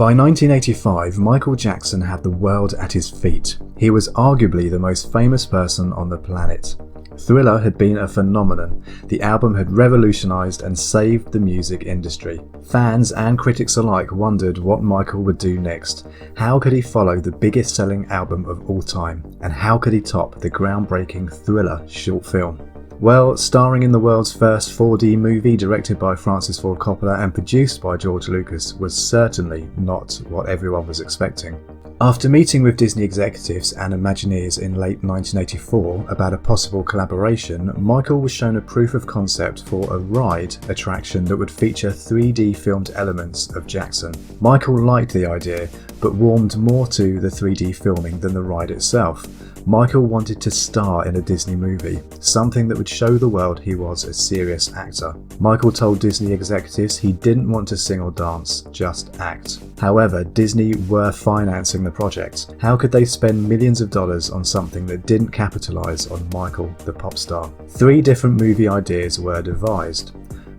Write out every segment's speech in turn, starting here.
By 1985, Michael Jackson had the world at his feet. He was arguably the most famous person on the planet. Thriller had been a phenomenon. The album had revolutionised and saved the music industry. Fans and critics alike wondered what Michael would do next. How could he follow the biggest selling album of all time? And how could he top the groundbreaking Thriller short film? Well, starring in the world's first 4D movie directed by Francis Ford Coppola and produced by George Lucas was certainly not what everyone was expecting. After meeting with Disney executives and Imagineers in late 1984 about a possible collaboration, Michael was shown a proof of concept for a ride attraction that would feature 3D filmed elements of Jackson. Michael liked the idea, but warmed more to the 3D filming than the ride itself. Michael wanted to star in a Disney movie, something that would show the world he was a serious actor. Michael told Disney executives he didn't want to sing or dance, just act. However, Disney were financing the project. How could they spend millions of dollars on something that didn't capitalise on Michael the pop star? 3 different movie ideas were devised.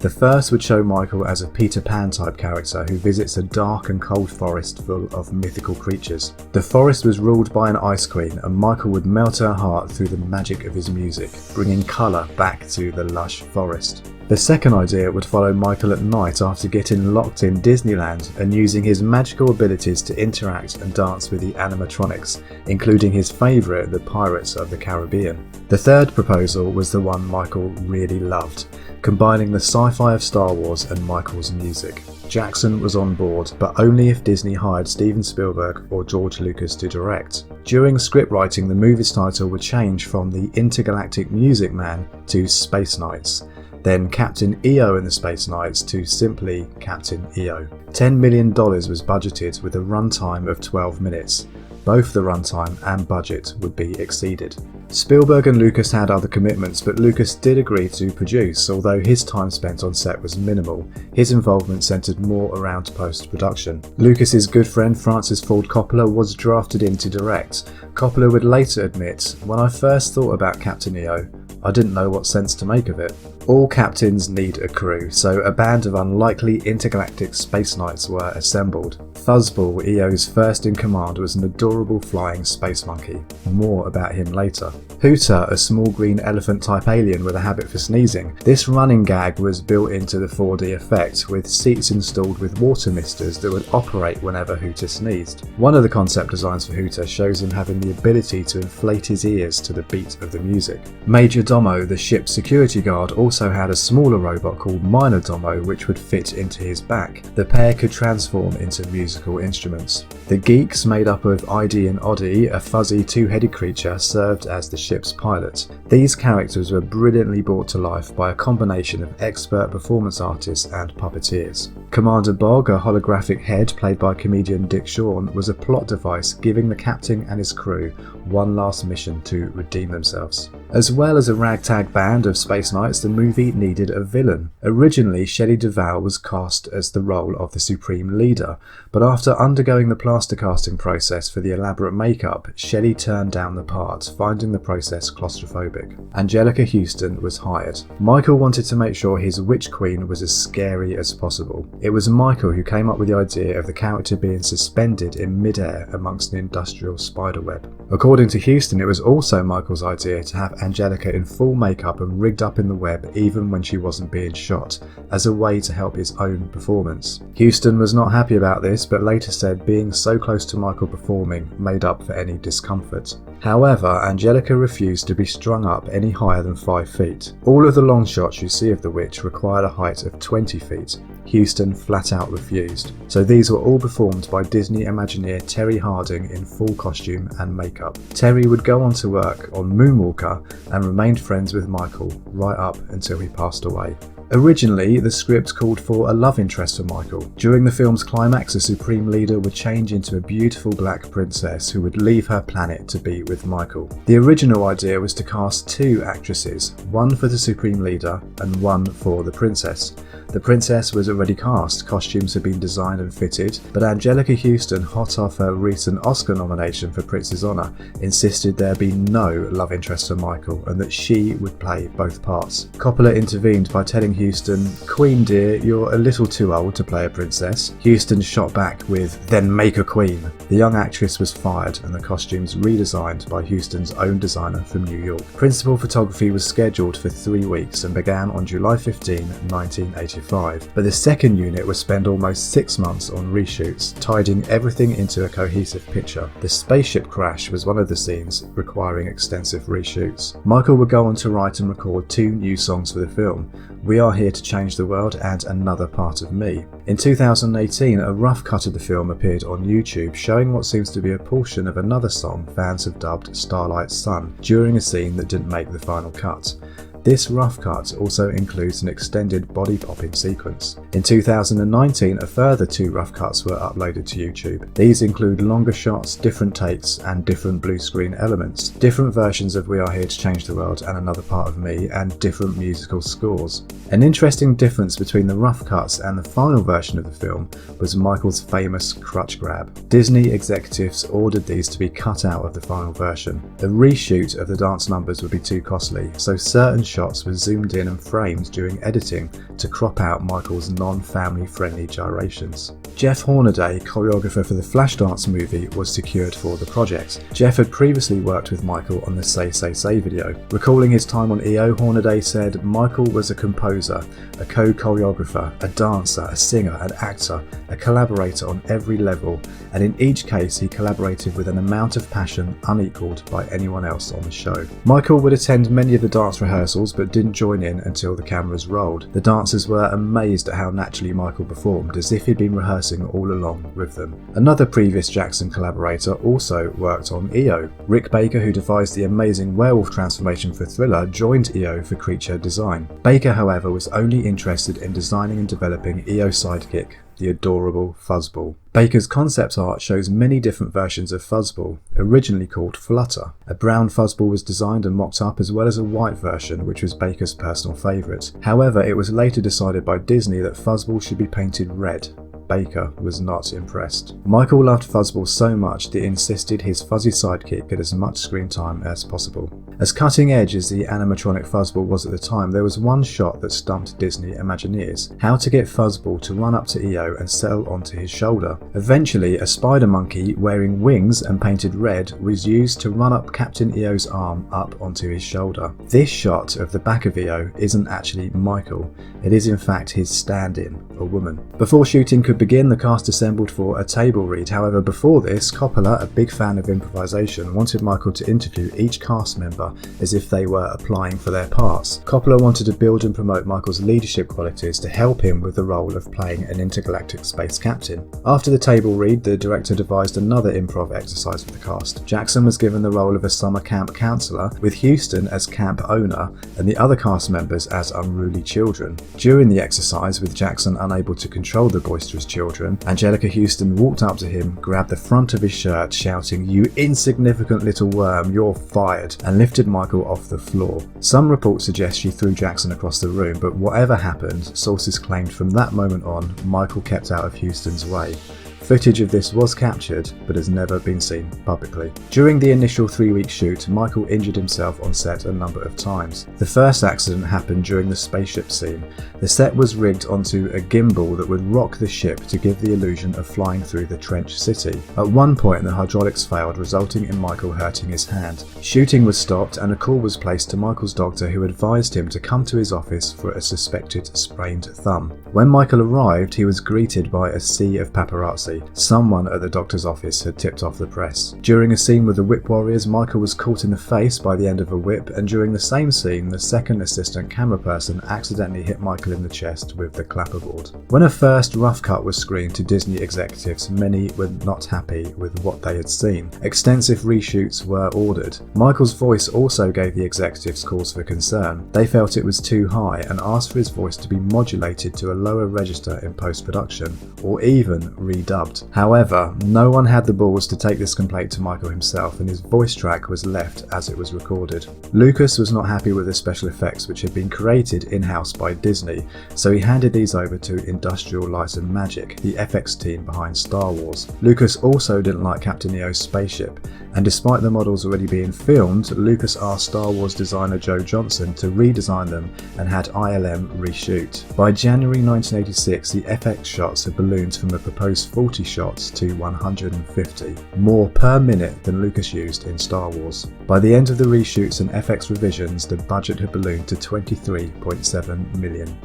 The first would show Michael as a Peter Pan type character who visits a dark and cold forest full of mythical creatures. The forest was ruled by an ice queen and Michael would melt her heart through the magic of his music, bringing colour back to the lush forest. The second idea would follow Michael at night after getting locked in Disneyland and using his magical abilities to interact and dance with the animatronics, including his favourite, the Pirates of the Caribbean. The third proposal was the one Michael really loved, combining the sci-fi of Star Wars and Michael's music. Jackson was on board, but only if Disney hired Steven Spielberg or George Lucas to direct. During script writing, the movie's title would change from The Intergalactic Music Man to Space Knights, then Captain EO and the Space Knights to simply Captain EO. $10 million was budgeted with a runtime of 12 minutes. Both the runtime and budget would be exceeded. Spielberg and Lucas had other commitments, but Lucas did agree to produce, although his time spent on set was minimal. His involvement centred more around post-production. Lucas's good friend Francis Ford Coppola was drafted in to direct. Coppola would later admit, "When I first thought about Captain EO, I didn't know what sense to make of it. All captains need a crew, so a band of unlikely intergalactic space knights were assembled. Fuzzball, EO's first in command, was an adorable flying space monkey. More about him later. Hooter, a small green elephant-type alien with a habit for sneezing. This running gag was built into the 4D effect, with seats installed with water misters that would operate whenever Hooter sneezed. One of the concept designs for Hooter shows him having the ability to inflate his ears to the beat of the music. Major Domo, the ship's security guard, also had a smaller robot called Minor Domo which would fit into his back. The pair could transform into musical instruments. The geeks, made up of ID and Oddie, a fuzzy two-headed creature, served as the ship's pilot. These characters were brilliantly brought to life by a combination of expert performance artists and puppeteers. Commander Bog, a holographic head played by comedian Dick Shawn, was a plot device giving the captain and his crew one last mission to redeem themselves. As well as a ragtag band of space knights, the movie needed a villain. Originally, Shelley Duvall was cast as the role of the Supreme Leader, but after undergoing the plaster casting process for the elaborate makeup, Shelley turned down the part, finding the process claustrophobic. Angelica Houston was hired. Michael wanted to make sure his Witch Queen was as scary as possible. It was Michael who came up with the idea of the character being suspended in mid-air amongst an industrial spiderweb. According to Houston, it was also Michael's idea to have Angelica in full makeup and rigged up in the web even when she wasn't being shot, as a way to help his own performance. Houston was not happy about this, but later said being so close to Michael performing made up for any discomfort. However, Angelica refused to be strung up any higher than 5 feet. All of the long shots you see of the witch required a height of 20 feet. Houston flat out refused, so these were all performed by Disney Imagineer Terry Harding in full costume and makeup. Terry would go on to work on Moonwalker and remained friends with Michael right up until he passed away. Originally, the script called for a love interest for Michael. During the film's climax, the Supreme Leader would change into a beautiful black princess who would leave her planet to be with Michael. The original idea was to cast 2 actresses, one for the Supreme Leader and one for the princess. The princess was already cast, costumes had been designed and fitted, but Anjelica Huston, hot off her recent Oscar nomination for Prince's Honour, insisted there be no love interest for Michael and that she would play both parts. Coppola intervened by telling Huston, "Queen dear, you're a little too old to play a princess." Huston shot back with, "Then make a queen." The young actress was fired and the costumes redesigned by Huston's own designer from New York. Principal photography was scheduled for 3 weeks and began on July 15, 1985, but the second unit would spend almost 6 months on reshoots, tidying everything into a cohesive picture. The spaceship crash was one of the scenes requiring extensive reshoots. Michael would go on to write and record 2 new songs for the film, "We Are Here to Change the World" and "Another Part of Me." In 2018, a rough cut of the film appeared on YouTube showing what seems to be a portion of another song fans have dubbed "Starlight Sun" during a scene that didn't make the final cut. This rough cut also includes an extended body popping sequence. In 2019, a further 2 rough cuts were uploaded to YouTube. These include longer shots, different takes, and different blue screen elements, different versions of "We Are Here to Change the World" and "Another Part of Me", and different musical scores. An interesting difference between the rough cuts and the final version of the film was Michael's famous crutch grab. Disney executives ordered these to be cut out of the final version. The reshoot of the dance numbers would be too costly, so certain shots were zoomed in and framed during editing to crop out Michael's non-family friendly gyrations. Jeff Hornaday, choreographer for the Flashdance movie, was secured for the project. Jeff had previously worked with Michael on the Say Say Say video. Recalling his time on EO, Hornaday said, "Michael was a composer, a co-choreographer, a dancer, a singer, an actor, a collaborator on every level, and in each case he collaborated with an amount of passion unequalled by anyone else on the show." Michael would attend many of the dance rehearsals but didn't join in until the cameras rolled. The dancers were amazed at how naturally Michael performed, as if he'd been rehearsing all along with them. Another previous Jackson collaborator also worked on EO. Rick Baker, who devised the amazing werewolf transformation for Thriller, joined EO for creature design. Baker, however, was only interested in designing and developing EO's sidekick, the adorable Fuzzball. Baker's concept art shows many different versions of Fuzzball, originally called Flutter. A brown Fuzzball was designed and mocked up, as well as a white version, which was Baker's personal favourite. However, it was later decided by Disney that Fuzzball should be painted red. Baker was not impressed. Michael loved Fuzzball so much that he insisted his fuzzy sidekick get as much screen time as possible. As cutting edge as the animatronic Fuzzball was at the time, there was one shot that stumped Disney Imagineers: how to get Fuzzball to run up to EO and settle onto his shoulder. Eventually, a spider monkey wearing wings and painted red was used to run up Captain EO's arm up onto his shoulder. This shot of the back of EO isn't actually Michael, it is in fact his stand-in, a woman. Before shooting could begin, the cast assembled for a table read. However, before this, Coppola, a big fan of improvisation, wanted Michael to interview each cast member as if they were applying for their parts. Coppola wanted to build and promote Michael's leadership qualities to help him with the role of playing an intergalactic space captain. After the table read, the director devised another improv exercise for the cast. Jackson was given the role of a summer camp counselor, with Huston as camp owner and the other cast members as unruly children. During the exercise, with Jackson unable to control the boisterous children, Anjelica Huston walked up to him, grabbed the front of his shirt, shouting, "You insignificant little worm, you're fired," and lifted Michael off the floor. Some reports suggest she threw Jackson across the room, but whatever happened, sources claimed from that moment on, Michael kept out of Huston's way. Footage of this was captured, but has never been seen publicly. During the initial 3-week shoot, Michael injured himself on set a number of times. The first accident happened during the spaceship scene. The set was rigged onto a gimbal that would rock the ship to give the illusion of flying through the trench city. At one point, the hydraulics failed, resulting in Michael hurting his hand. Shooting was stopped and a call was placed to Michael's doctor, who advised him to come to his office for a suspected sprained thumb. When Michael arrived, he was greeted by a sea of paparazzi. Someone at the doctor's office had tipped off the press. During a scene with the whip warriors, Michael was caught in the face by the end of a whip, and during the same scene, the second assistant camera person accidentally hit Michael in the chest with the clapperboard. When a first rough cut was screened to Disney executives, many were not happy with what they had seen. Extensive reshoots were ordered. Michael's voice also gave the executives cause for concern. They felt it was too high and asked for his voice to be modulated to a lower register in post-production, or even redubbed. loved. However, no one had the balls to take this complaint to Michael himself, and his voice track was left as it was recorded. Lucas was not happy with the special effects which had been created in-house by Disney, so he handed these over to Industrial Light and Magic, the FX team behind Star Wars. Lucas also didn't like captaineo's spaceship, and despite the models already being filmed, Lucas asked Star Wars designer Joe Johnston to redesign them and had ILM reshoot. By January 1986, the FX shots had ballooned from a proposed 40 shots to 150, more per minute than Lucas used in Star Wars. By the end of the reshoots and FX revisions, the budget had ballooned to $23.7 million.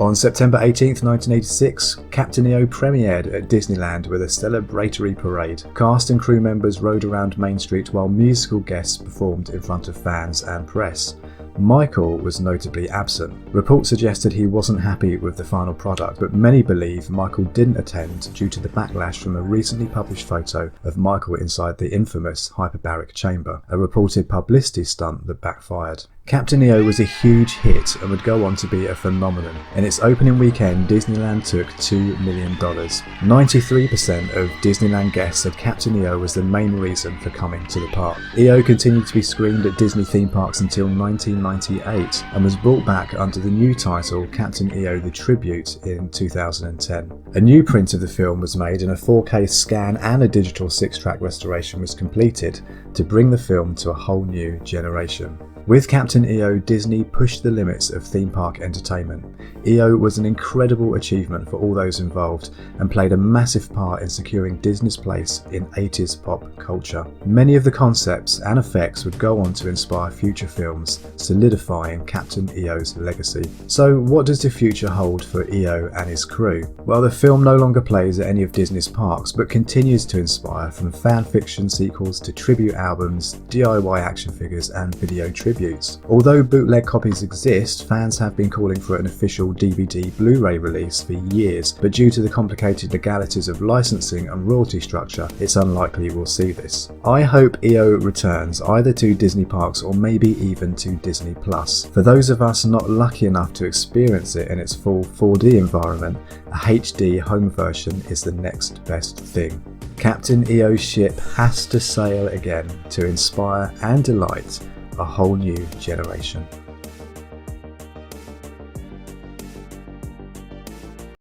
On September 18, 1986, Captaineo premiered at Disneyland with a celebratory parade. Cast and crew members rode around Main Street while musical guests performed in front of fans and press. Michael was notably absent. Reports suggested he wasn't happy with the final product, but many believe Michael didn't attend due to the backlash from a recently published photo of Michael inside the infamous hyperbaric chamber, a reported publicity stunt that backfired. Captaineo was a huge hit and would go on to be a phenomenon. In its opening weekend, Disneyland took $2 million. 93% of Disneyland guests said Captaineo was the main reason for coming to the park. EO continued to be screened at Disney theme parks until 1998 and was brought back under the new title Captain EO The Tribute in 2010. A new print of the film was made and a 4K scan and a digital 6-track restoration was completed to bring the film to a whole new generation. With Captain EO, Disney pushed the limits of theme park entertainment. EO was an incredible achievement for all those involved and played a massive part in securing Disney's place in 80s pop culture. Many of the concepts and effects would go on to inspire future films, solidifying Captain EO's legacy. So what does the future hold for EO and his crew? Well, the film no longer plays at any of Disney's parks, but continues to inspire from fan fiction sequels to tribute albums, DIY action figures and video tributes. Although bootleg copies exist, fans have been calling for an official DVD Blu-ray release for years, but due to the complicated legalities of licensing and royalty structure, it's unlikely we'll see this. I hope EO returns either to Disney parks or maybe even to Disney Plus. For those of us not lucky enough to experience it in its full 4D environment, a HD home version is the next best thing. Captain EO's ship has to sail again to inspire and delight a whole new generation.